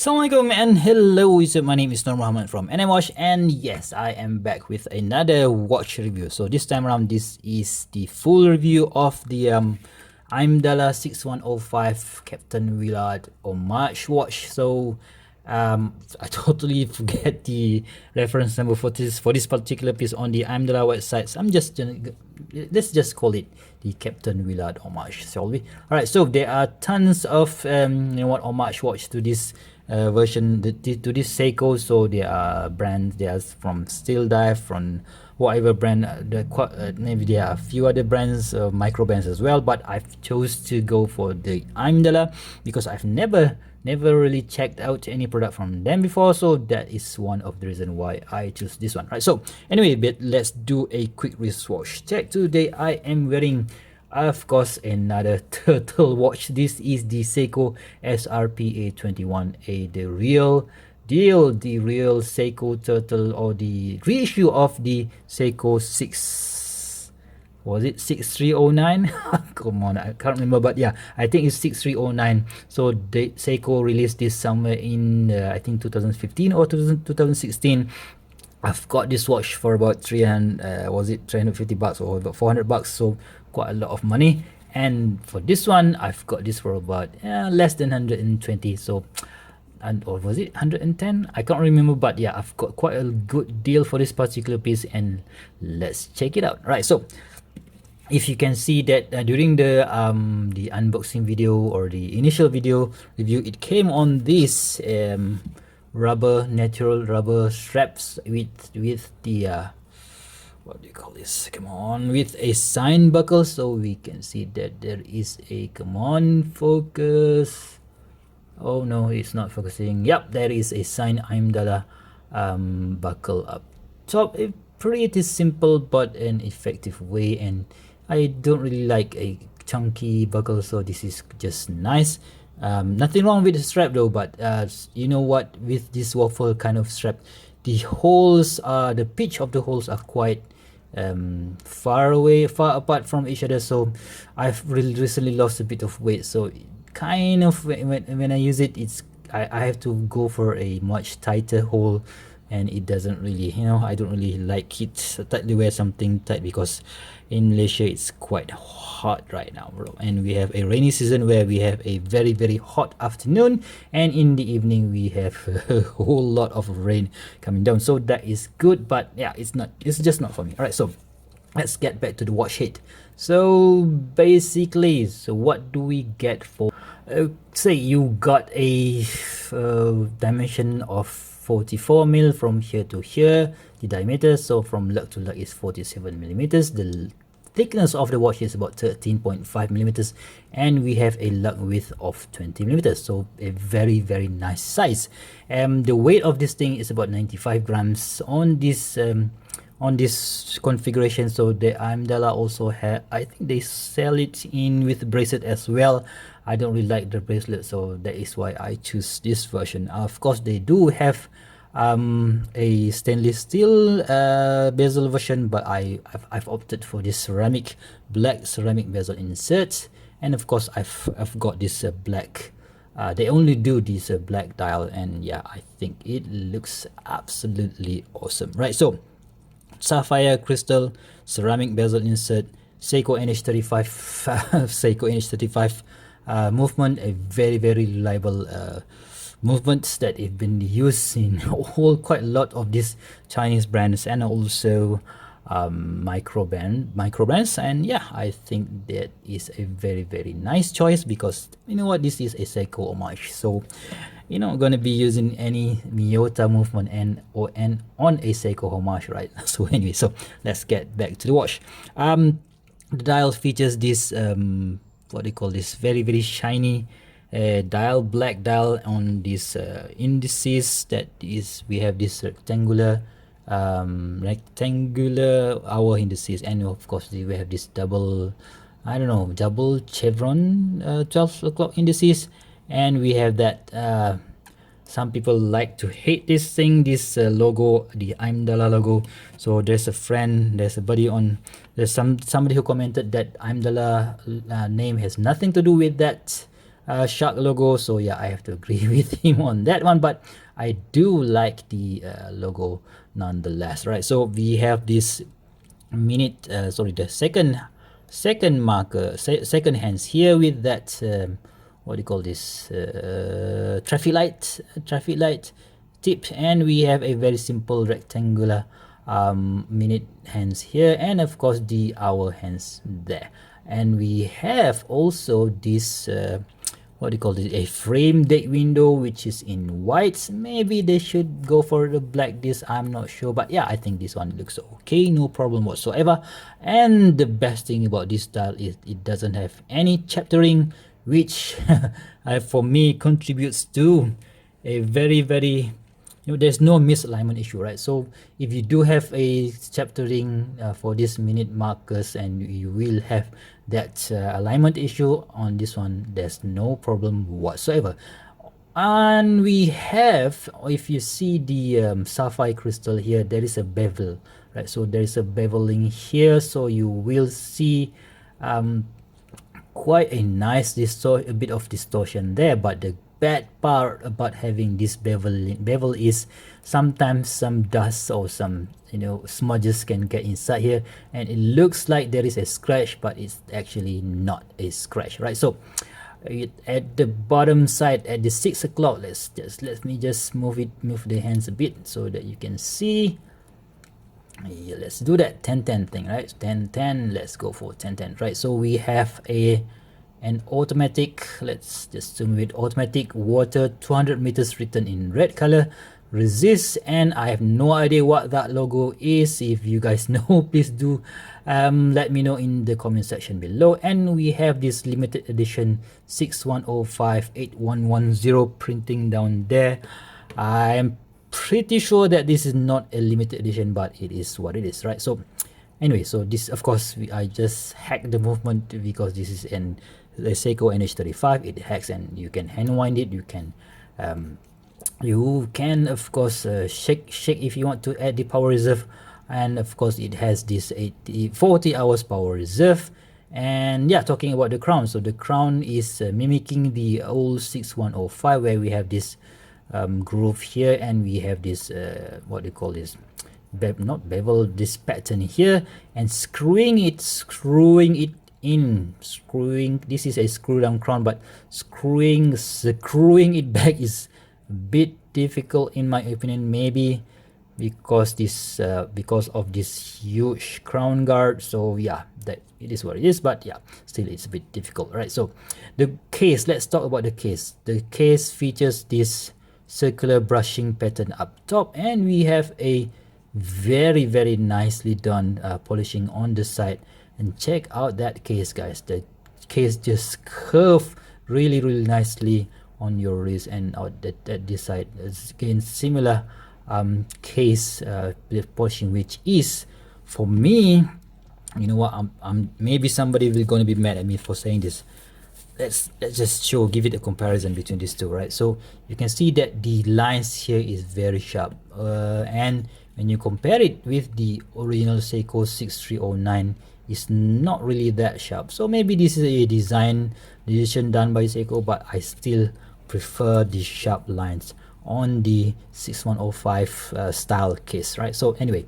Assalamualaikum and hello, my name is Nur Muhammad from NMWatch, and yes, I am back with another watch review. So this time around, this is the full review of the Heimdallr 6105 Captain Willard homage watch. So I totally forget the reference number for this particular piece on the Heimdallr website. So I'm just let's just call it the Captain Willard homage, shall we? All right. So there are tons of homage watch to this version to this Seiko. So there are brands. There's from Steel Dive, from whatever brand. Maybe there are a few other brands, micro brands as well. But I've chose to go for the Heimdallr because I've never really checked out any product from them before, so that is one of the reason why I choose this one. Right, so anyway, but let's do a quick wristwatch check. Today I am wearing, of course, another turtle watch. This is the Seiko SRPA 21A, the real deal, the real Seiko turtle, or the reissue of the Seiko 6, was it 6309? Come on, I can't remember, but yeah, I think it's 6309. So the Seiko released this somewhere in I think 2015 or 2016. I've got this watch for about 350 bucks or about 400 bucks, so quite a lot of money. And for this one, I've got this for about less than 120. So, or was it 110? I can't remember, but yeah, I've got quite a good deal for this particular piece, and let's check it out. Right, so if you can see that during the unboxing video or the initial video review, it came on this natural rubber straps with the what do you call this, come on, with a sign buckle. So we can see that there is a, come on, focus. Oh no, it's not focusing. Yep, there is a sign Heimdallr buckle up top. A pretty simple but an effective way, and I don't really like a chunky buckle, so this is just nice. Nothing wrong with the strap though, but you know what, with this waffle kind of strap, the holes the pitch of the holes are quite far apart from each other. So I've really recently lost a bit of weight, so kind of when I use it, I have to go for a much tighter hole, and it doesn't really, I don't really like it tightly wear something tight, because in Malaysia it's quite hot right now, bro, and we have a rainy season where we have a very hot afternoon, and in the evening we have a whole lot of rain coming down. So that is good, but yeah, it's just not for me. All right, so let's get back to the watch head. So basically, so what do we get for say you got a dimension of 44 mil from here to here, the diameter. So from lug to lug is 47 millimeters. The thickness of the watch is about 13.5 millimeters, and we have a lug width of 20 millimeters. So a very nice size. The weight of this thing is about 95 grams on this configuration. So the Heimdallr also have, I think they sell it in with bracelet as well. I don't really like the bracelet, so that is why I choose this version. Of course, they do have a stainless steel bezel version, but I've opted for this black ceramic bezel insert, and of course I've got this black. They only do this black dial, and yeah, I think it looks absolutely awesome. Right, so sapphire crystal ceramic bezel insert, Seiko NH35 Seiko NH35 movement, a very reliable movements that have been used in quite a lot of these Chinese brands, and also micro brands. And yeah, I think that is a very nice choice, because you know what, this is a Seiko homage, so you're not gonna be using any Miyota movement and on a Seiko homage, right? So anyway, so let's get back to the watch. The dial features this what do you call this, very shiny black dial on this indices. That is, we have this rectangular hour indices, and of course we have this double chevron 12 o'clock indices, and we have that some people like to hate this thing, this logo, the Heimdallr logo. So there's somebody who commented that Heimdallr name has nothing to do with that shark logo. So yeah, I have to agree with him on that one, but I do like the logo nonetheless, right? So we have this minute the second marker, second hands here with that what do you call this, traffic light tip, and we have a very simple rectangular minute hands here, and of course the hour hands there. And we have also this what do you call this, a frame date window which is in white. Maybe they should go for the black, this I'm not sure, but yeah, I think this one looks okay, no problem whatsoever. And the best thing about this style is it doesn't have any chaptering, which for me contributes to a very, there's no misalignment issue, right? So if you do have a chaptering for this minute markers, and you will have that alignment issue on this one, there's no problem whatsoever. And we have, if you see the sapphire crystal here, there is a bevel, right? So there is a beveling here, so you will see quite a nice a bit of distortion there. But the bad part about having this bevel is sometimes some dust or some smudges can get inside here, and it looks like there is a scratch, but it's actually not a scratch, right? So at the bottom side, at the 6 o'clock, let me just move the hands a bit so that you can see. Yeah, let's do that 10-10 thing, right? 10-10, let's go for 10-10, right? So we have an automatic, let's just zoom with automatic water 200 meters written in red color, resist, and I have no idea what that logo is. If you guys know, please do let me know in the comment section below. And we have this limited edition 61058110 printing down there. I am pretty sure that this is not a limited edition, but it is what it is, right? So anyway, so this, of course, I just hacked the movement because this is a Seiko NH35. It hacks, and you can hand wind it. You can of course shake if you want to add the power reserve. And of course it has this 40 hours power reserve. And yeah, talking about the crown, so the crown is mimicking the old 6105, where we have this groove here, and we have this what do you call this, not bevel, this pattern here, and screwing it in. This is a screw down crown, but screwing it back is a bit difficult in my opinion, maybe because of this huge crown guard. So yeah, that it is what it is, but yeah, still it's a bit difficult, right? So the case, let's talk about the case. The case features this circular brushing pattern up top, and we have a very nicely done polishing on the side. And check out that case, guys. The case just curve really nicely on your wrist, and out at this side. It's again similar case polishing, which is, for me, you know what, I'm maybe somebody will going to be mad at me for saying this. Let's just give it a comparison between these two, right? So you can see that the lines here is very sharp, and when you compare it with the original Seiko 6309, it's not really that sharp. So maybe this is a design decision done by Seiko, but I still prefer the sharp lines on the 6105 style case, right? So anyway,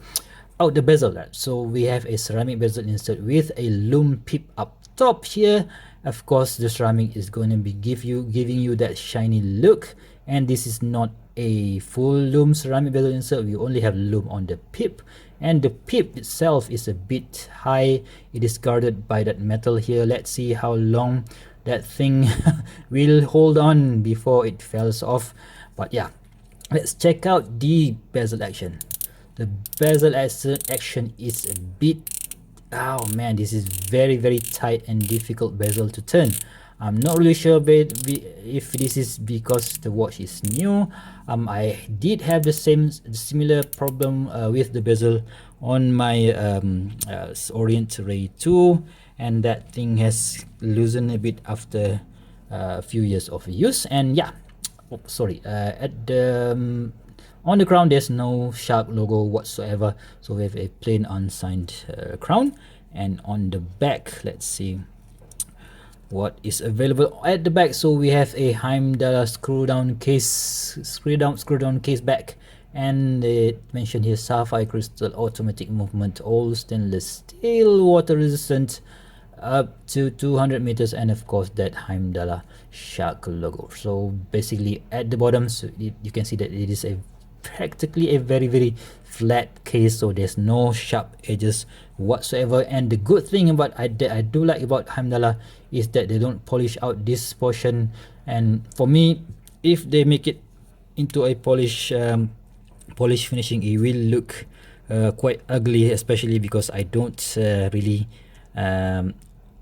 out the bezel, right? So we have a ceramic bezel insert with a lume pip up top here. Of course, the ceramic is going to be giving you that shiny look, and this is not a full lume ceramic bezel insert. We only have lume on the pip, and the pip itself is a bit high. It is guarded by that metal here. Let's see how long that thing will hold on before it falls off. But yeah, let's check out the bezel action. The bezel action is a bit, oh man, this is very tight and difficult bezel to turn. I'm not really sure if this is because the watch is new. I did have the similar problem with the bezel on my Orient Ray 2, and that thing has loosened a bit after a few years of use. And yeah, at the on the crown there's no shark logo whatsoever, so we have a plain unsigned crown. And on the back, let's see, what is available at the back. So we have a Heimdallr screw down case back, and it mentioned here sapphire crystal, automatic movement, all stainless steel, water resistant, up to 200 meters, and of course that Heimdallr shark logo. So basically at the bottom, so you can see that it is a practically a very flat case, so there's no sharp edges whatsoever. And the good thing about I do like about Heimdallr is that they don't polish out this portion, and for me, if they make it into a polish finishing, it will look quite ugly, especially because I don't really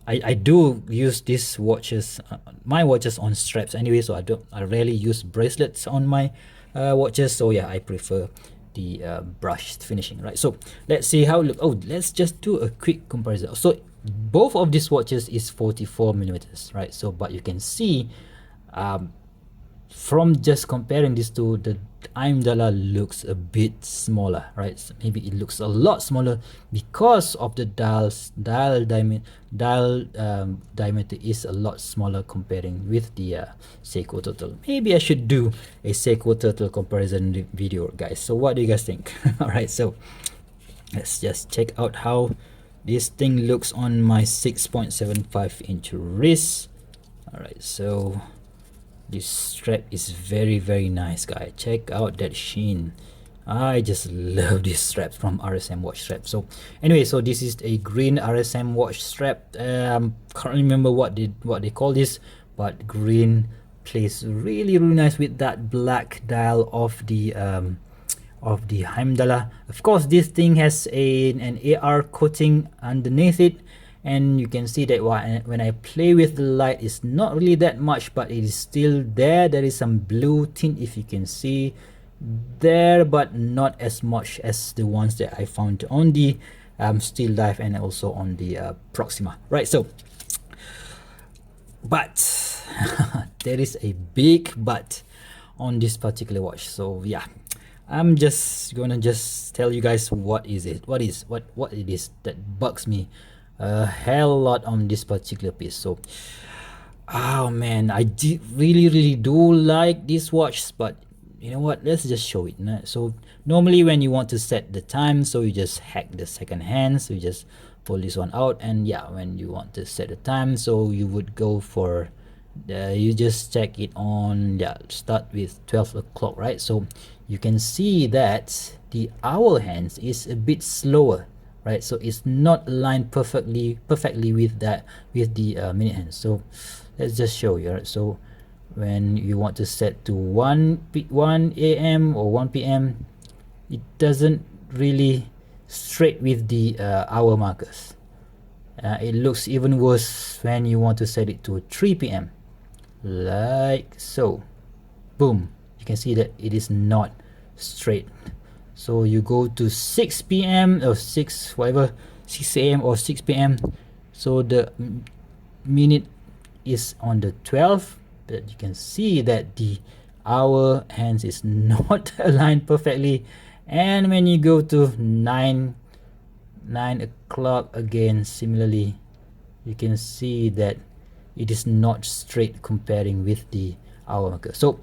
I do use these watches, my watches, on straps anyway, so I rarely use bracelets on my watches. So yeah, I prefer the brushed finishing, right? So let's see how it look. Oh, let's just do a quick comparison. So both of these watches is 44 millimeters, right? So but you can see from just comparing these two, the Heimdallr looks a bit smaller, right? So maybe it looks a lot smaller because of the dial diameter is a lot smaller comparing with the Seiko Turtle. Maybe I should do a Seiko Turtle comparison video, guys. So what do you guys think? All right, so let's just check out how this thing looks on my 6.75 inch wrist. All right, so this strap is very nice, guys. Check out that sheen. I just love this strap from RSM watch strap. So anyway, so this is a green RSM watch strap. Can't remember what they call this, but green plays really nice with that black dial of the Heimdallr. Of course, this thing has an AR coating underneath it, and you can see that when I play with the light, it's not really that much, but it is still there. There is some blue tint, if you can see there, but not as much as the ones that I found on the Steel Dive and also on the Proxima, right? So but there is a big but on this particular watch. So yeah, I'm just gonna tell you guys what it is that bugs me a hell lot on this particular piece. So oh man, I really do like this watch, but you know what, let's just show it. So normally when you want to set the time, so you just hack the second hand, so you just pull this one out, and yeah, when you want to set the time, so you would go for you just check it on, yeah, start with 12 o'clock, right? So you can see that the hour hands is a bit slower, right? So it's not aligned perfectly with the minute hands. So let's just show you, right? So when you want to set to 1 a.m. or 1 p.m, it doesn't really straight with the hour markers. It looks even worse when you want to set it to 3 p.m, like so. Boom, you can see that it is not straight. So you go to 6 p.m or 6 a.m or 6 p.m, so the minute is on the 12th, but you can see that the hour hands is not aligned perfectly. And when you go to 9 o'clock again, similarly, you can see that it is not straight comparing with the hour marker. So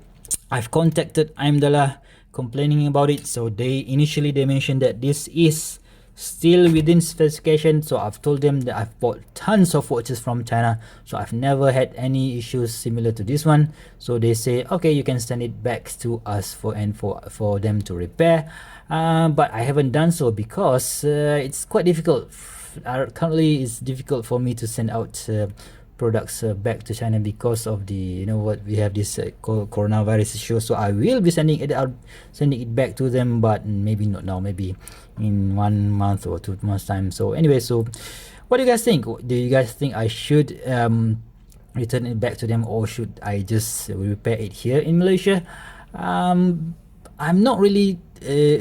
I've contacted Heimdallr complaining about it. So initially they mentioned that this is still within specification. So I've told them that I've bought tons of watches from China, so I've never had any issues similar to this one. So they say, okay, you can send it back to us for them to repair, but I haven't done so because it's quite difficult. Currently it's difficult for me to send out products back to China because of the, you know what, we have this coronavirus issue. So I will be sending it back to them, but maybe not now, maybe in 1 month or 2 months time. So anyway, so what do you guys think? Do you guys think I should return it back to them, or should I just repair it here in Malaysia? I'm not really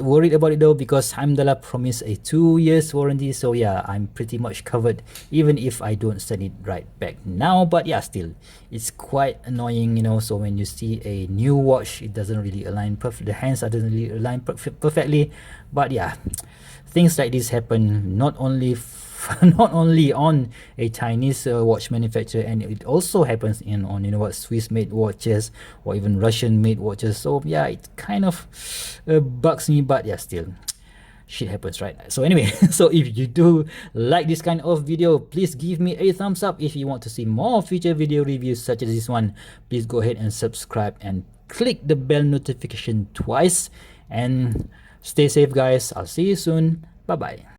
worried about it though, because Heimdallr promised a 2 years warranty. So yeah, I'm pretty much covered even if I don't send it right back now. But yeah, still, it's quite annoying, you know. So when you see a new watch, it doesn't really align perfect, the hands doesn't really align perfectly. But yeah, things like this happen not only not only on a Chinese watch manufacturer, and it also happens on Swiss made watches or even Russian made watches. So yeah, it kind of bugs me, but yeah, still shit happens, right? So anyway, so if you do like this kind of video, please give me a thumbs up. If you want to see more future video reviews such as this one, please go ahead and subscribe and click the bell notification twice, and stay safe guys. I'll see you soon. Bye bye.